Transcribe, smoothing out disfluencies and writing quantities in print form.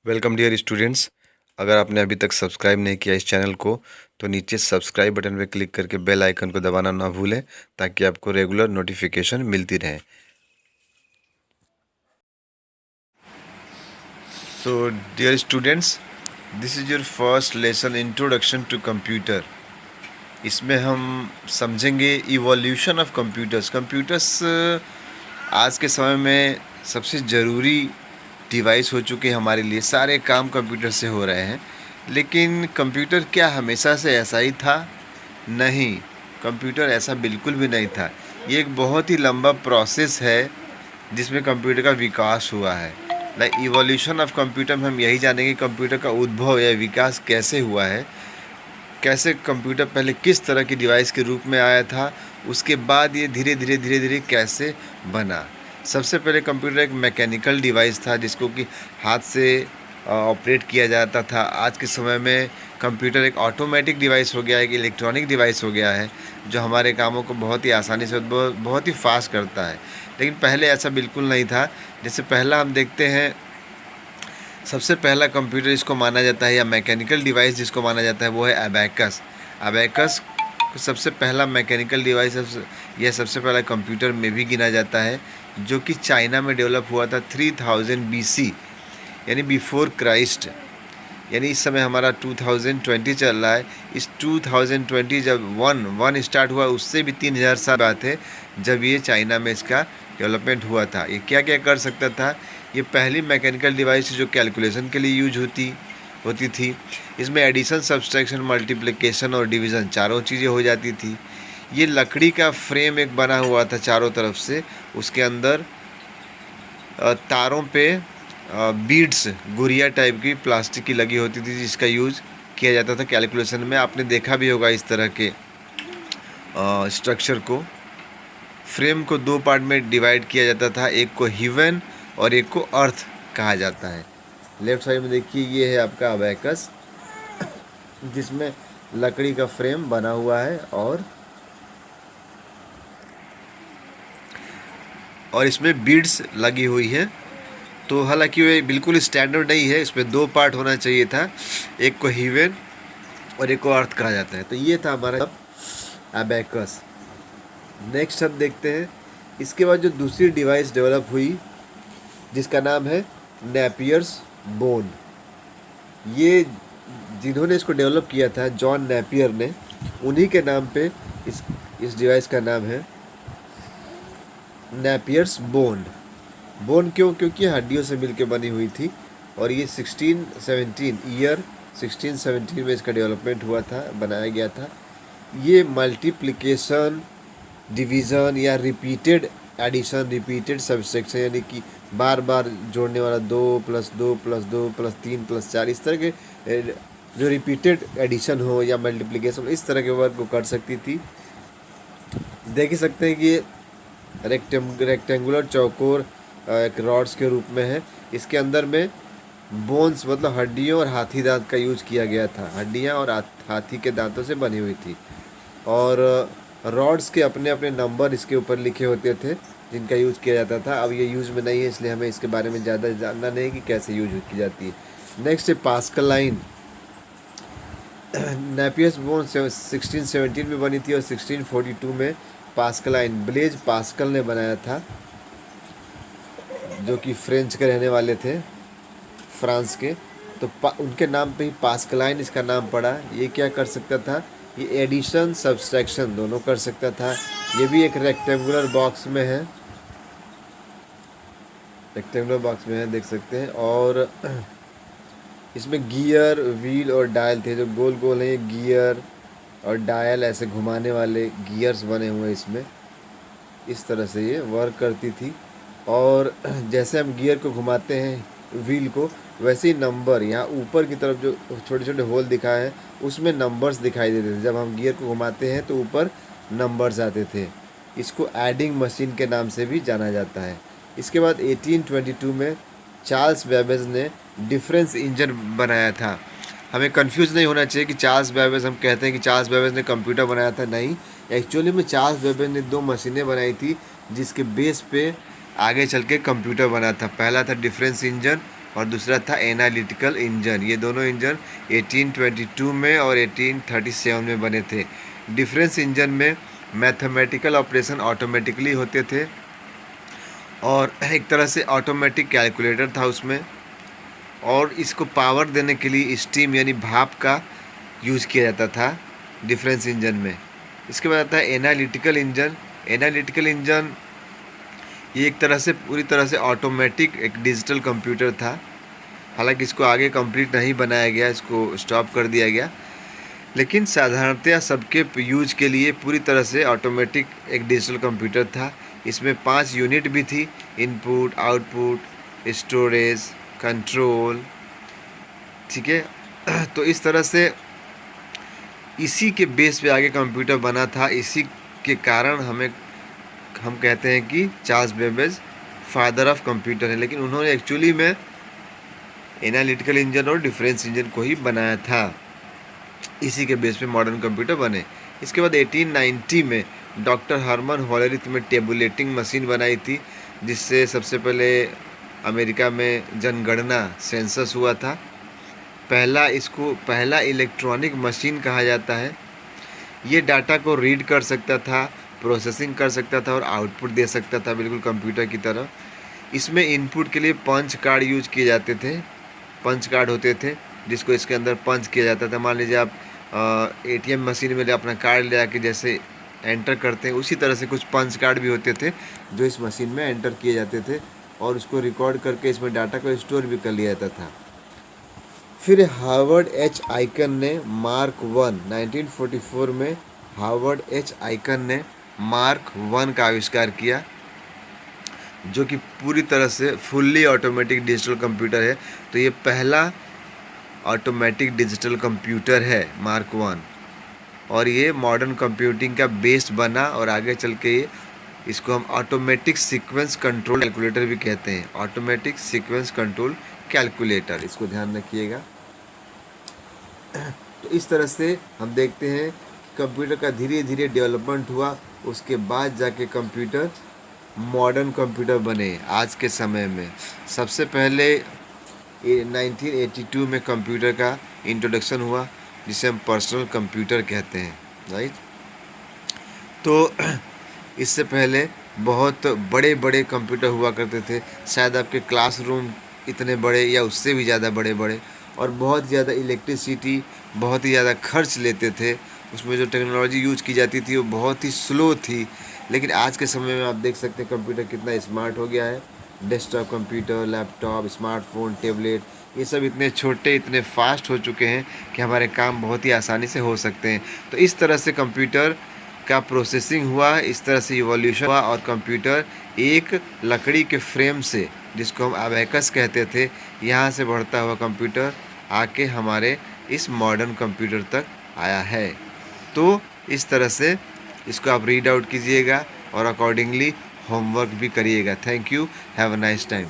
Welcome dear students. अगर आपने अभी तक सब्सक्राइब नहीं किया इस चैनल को तो नीचे सब्सक्राइब बटन पर क्लिक करके बेल आइकन को दबाना ना भूलें ताकि आपको रेगुलर नोटिफिकेशन मिलती रहे। So dear students, this is your first lesson introduction to computer. इसमें हम समझेंगे इवोल्यूशन ऑफ कंप्यूटर्स आज के समय में सबसे ज़रूरी डिवाइस हो चुके हैं हमारे लिए। सारे काम कंप्यूटर से हो रहे हैं। लेकिन कंप्यूटर क्या हमेशा से ऐसा ही था? नहीं, कंप्यूटर ऐसा बिल्कुल भी नहीं था। ये एक बहुत ही लंबा प्रोसेस है जिसमें कंप्यूटर का विकास हुआ है। लाइक इवोल्यूशन ऑफ कंप्यूटर में हम यही जानेंगे कंप्यूटर का उद्भव या विकास कैसे हुआ है, कैसे कंप्यूटर पहले किस तरह की डिवाइस के रूप में आया था, उसके बाद ये धीरे धीरे कैसे बना। सबसे पहले कंप्यूटर एक मैकेनिकल डिवाइस था जिसको कि हाथ से ऑपरेट किया जाता था। आज के समय में कंप्यूटर एक ऑटोमेटिक डिवाइस हो गया है, एक इलेक्ट्रॉनिक डिवाइस हो गया है जो हमारे कामों को बहुत ही आसानी से बहुत ही फास्ट करता है। लेकिन पहले ऐसा बिल्कुल नहीं था। जैसे पहला हम देखते हैं, सबसे पहला कंप्यूटर जिसको माना जाता है या मैकेनिकल डिवाइस जिसको माना जाता है वो है अबैकस। अबैकस सबसे पहला मैकेनिकल डिवाइस यह सबसे पहला कंप्यूटर में भी गिना जाता है, जो कि चाइना में डेवलप हुआ था 3000 BC, यानी बिफोर क्राइस्ट। यानी इस समय हमारा 2020 चल रहा है। इस 2020 जब वन स्टार्ट हुआ उससे भी 3000 साल बात है जब ये चाइना में इसका डेवलपमेंट हुआ था। ये क्या क्या कर सकता था? ये पहली मैकेनिकल डिवाइस जो कैलकुलेशन के लिए यूज होती थी। इसमें एडिशन, सब्सट्रैक्शन, मल्टीप्लिकेशन और डिवीज़न चारों चीज़ें हो जाती थी। ये लकड़ी का फ्रेम एक बना हुआ था चारों तरफ से, उसके अंदर तारों पे बीड्स, गुड़िया टाइप की प्लास्टिक की लगी होती थी जिसका यूज़ किया जाता था कैलकुलेशन में। आपने देखा भी होगा इस तरह के स्ट्रक्चर को। फ्रेम को दो पार्ट में डिवाइड किया जाता था, एक को हेवन और एक को अर्थ कहा जाता है। लेफ्ट साइड में देखिए, ये है आपका अबैकस जिसमें लकड़ी का फ्रेम बना हुआ है और इसमें बीड्स लगी हुई है। तो हालांकि वे बिल्कुल स्टैंडर्ड नहीं है, इसमें दो पार्ट होना चाहिए था, एक को हेवन और एक को अर्थ कहा जाता है। तो ये था हमारा अबैकस। नेक्स्ट हम देखते हैं, इसके बाद जो दूसरी डिवाइस डेवलप हुई जिसका नाम है नेपियर्स बोन। ये जिन्होंने इसको डेवलप किया था, जॉन नेपियर ने, उन्हीं के नाम पे इस डिवाइस का नाम है नेपियर्स बोन। बोन क्यों? क्योंकि हड्डियों से मिलकर बनी हुई थी और ये 1617 में इसका डेवलपमेंट हुआ था, बनाया गया था। ये मल्टीप्लिकेशन, डिवीज़न या रिपीटेड एडिशन, रिपीटेड सब्सट्रैक्शन, यानी कि बार बार जोड़ने वाला 2 + 2 + 2 + 3 + 4, इस तरह के जो रिपीटेड एडिशन हो या मल्टीप्लिकेशन, इस तरह के वर्क को कर सकती थी। देख ही सकते हैं कि ये रेक्टेंगुलर चौकोर एक रॉड्स के रूप में है। इसके अंदर में बोन्स मतलब हड्डियों और हाथी दांत का यूज किया गया था। हड्डियां और हाथी के दांतों से बनी हुई थी और रॉड्स के अपने अपने नंबर इसके ऊपर लिखे होते थे जिनका यूज़ किया जाता था। अब ये यूज़ में नहीं है, इसलिए हमें इसके बारे में ज़्यादा जानना नहीं कि कैसे यूज की जाती है। नेक्स्ट है पास्कलाइन। नेपियर्स बोन 1617 में बनी थी और 1642 में पास्कलाइन, ब्लेज पास्कल ने बनाया था, जो कि फ्रेंच के रहने वाले थे, फ्रांस के। तो उनके नाम पे ही पास्कलाइन इसका नाम पड़ा। ये क्या कर सकता था? ये एडिशन, सब्सट्रैक्शन दोनों कर सकता था। ये भी एक रेक्टेंगुलर बॉक्स में है, देख सकते हैं। और इसमें गियर, व्हील और डायल थे, जो गोल गोल हैं, गियर और डायल ऐसे घुमाने वाले गियर्स बने हुए इसमें। इस तरह से ये वर्क करती थी। और जैसे हम गियर को घुमाते हैं, व्हील को, वैसे ही नंबर यहाँ ऊपर की तरफ जो छोटे छोटे होल दिखाए हैं उसमें नंबर्स दिखाई देते थे। जब हम गियर को घुमाते हैं तो ऊपर नंबर्स आते थे। इसको एडिंग मशीन के नाम से भी जाना जाता है। इसके बाद 1822 में चार्ल्स बेबेज ने डिफरेंस इंजन बनाया था। हमें कंफ्यूज नहीं होना चाहिए कि चार्ल्स बेबेज, हम कहते हैं कि चार्ल्स बेबेज ने कंप्यूटर बनाया था, नहीं। एक्चुअली में चार्ल्स बेबेज ने दो मशीनें बनाई थी जिसके बेस पे आगे चल के कंप्यूटर बना था। पहला था डिफरेंस इंजन और दूसरा था एनालिटिकल इंजन। ये दोनों इंजन 1822 में और 1837 में बने थे। डिफरेंस इंजन में मैथमेटिकल ऑपरेशन ऑटोमेटिकली होते थे और एक तरह से ऑटोमेटिक कैलकुलेटर था उसमें, और इसको पावर देने के लिए स्टीम यानी भाप का यूज़ किया जाता था डिफरेंस इंजन में। इसके बाद आता है एनालिटिकल इंजन। एनालिटिकल इंजन ये एक तरह से पूरी तरह से ऑटोमेटिक एक डिजिटल कंप्यूटर था। हालांकि इसको आगे कंप्लीट नहीं बनाया गया, इसको स्टॉप कर दिया गया, लेकिन साधारणतया सबके यूज के लिए पूरी तरह से ऑटोमेटिक एक डिजिटल कंप्यूटर था। इसमें 5 यूनिट भी थी, इनपुट, आउटपुट, स्टोरेज, कंट्रोल, ठीक है। तो इस तरह से इसी के बेस पे आगे कंप्यूटर बना था। इसी के कारण हम कहते हैं कि Charles Babbage father of computer है, लेकिन उन्होंने एक्चुअली में एनालिटिकल इंजन और डिफरेंस इंजन को ही बनाया था। इसी के बेस पे मॉडर्न कंप्यूटर बने। इसके बाद 1890 में डॉक्टर हर्मन होलरिथ में टेबुलेटिंग मशीन बनाई थी, जिससे सबसे पहले अमेरिका में जनगणना सेंसस हुआ था। इसको पहला इलेक्ट्रॉनिक मशीन कहा जाता है। ये डाटा को रीड कर सकता था, प्रोसेसिंग कर सकता था और आउटपुट दे सकता था, बिल्कुल कंप्यूटर की तरह। इसमें इनपुट के लिए पंच कार्ड यूज किए जाते थे। पंच कार्ड होते थे जिसको इसके अंदर पंच किया जाता था। मान लीजिए आप एटीएम मशीन में अपना कार्ड ले आके जैसे एंटर करते हैं, उसी तरह से कुछ पंच कार्ड भी होते थे जो इस मशीन में एंटर किए जाते थे और उसको रिकॉर्ड करके इसमें डाटा को स्टोर भी कर लिया जाता था। फिर हार्वर्ड एच आइकन ने मार्क 1 1944 में हार्वर्ड एच आइकन ने मार्क 1 का आविष्कार किया, जो कि पूरी तरह से फुल्ली ऑटोमेटिक डिजिटल कंप्यूटर है। तो ये पहला ऑटोमेटिक डिजिटल कंप्यूटर है मार्क 1, और ये मॉडर्न कंप्यूटिंग का बेस बना और आगे चल के इसको हम ऑटोमेटिक सीक्वेंस कंट्रोल कैलकुलेटर भी कहते हैं। ऑटोमेटिक सीक्वेंस कंट्रोल कैलकुलेटर, इसको ध्यान रखिएगा। तो इस तरह से हम देखते हैं कंप्यूटर का धीरे धीरे डेवलपमेंट हुआ, उसके बाद जाके कंप्यूटर मॉडर्न कंप्यूटर बने। आज के समय में सबसे पहले 1982 में कंप्यूटर का इंट्रोडक्शन हुआ, जिसे हम पर्सनल कंप्यूटर कहते हैं, राइट। तो इससे पहले बहुत बड़े बड़े कंप्यूटर हुआ करते थे, शायद आपके क्लासरूम इतने बड़े या उससे भी ज़्यादा बड़े बड़े, और बहुत ज़्यादा इलेक्ट्रिसिटी, बहुत ही ज़्यादा खर्च लेते थे। उसमें जो टेक्नोलॉजी यूज़ की जाती थी वो बहुत ही स्लो थी। लेकिन आज के समय में आप देख सकते हैं कंप्यूटर कितना स्मार्ट हो गया है। Desktop computer, laptop, smartphone, tablet, ये सब इतने छोटे, इतने फास्ट हो चुके हैं कि हमारे काम बहुत ही आसानी से हो सकते हैं। तो इस तरह से कंप्यूटर का प्रोसेसिंग हुआ, इस तरह से इवोल्यूशन हुआ, और कंप्यूटर एक लकड़ी के फ्रेम से, जिसको हम अबैकस कहते थे, यहाँ से बढ़ता हुआ कंप्यूटर आके हमारे इस मॉडर्न कंप्यूटर तक आया है। तो इस तरह से इसको आप रीड आउट कीजिएगा और अकॉर्डिंगली होमवर्क भी करिएगा। Thank you, have a nice time.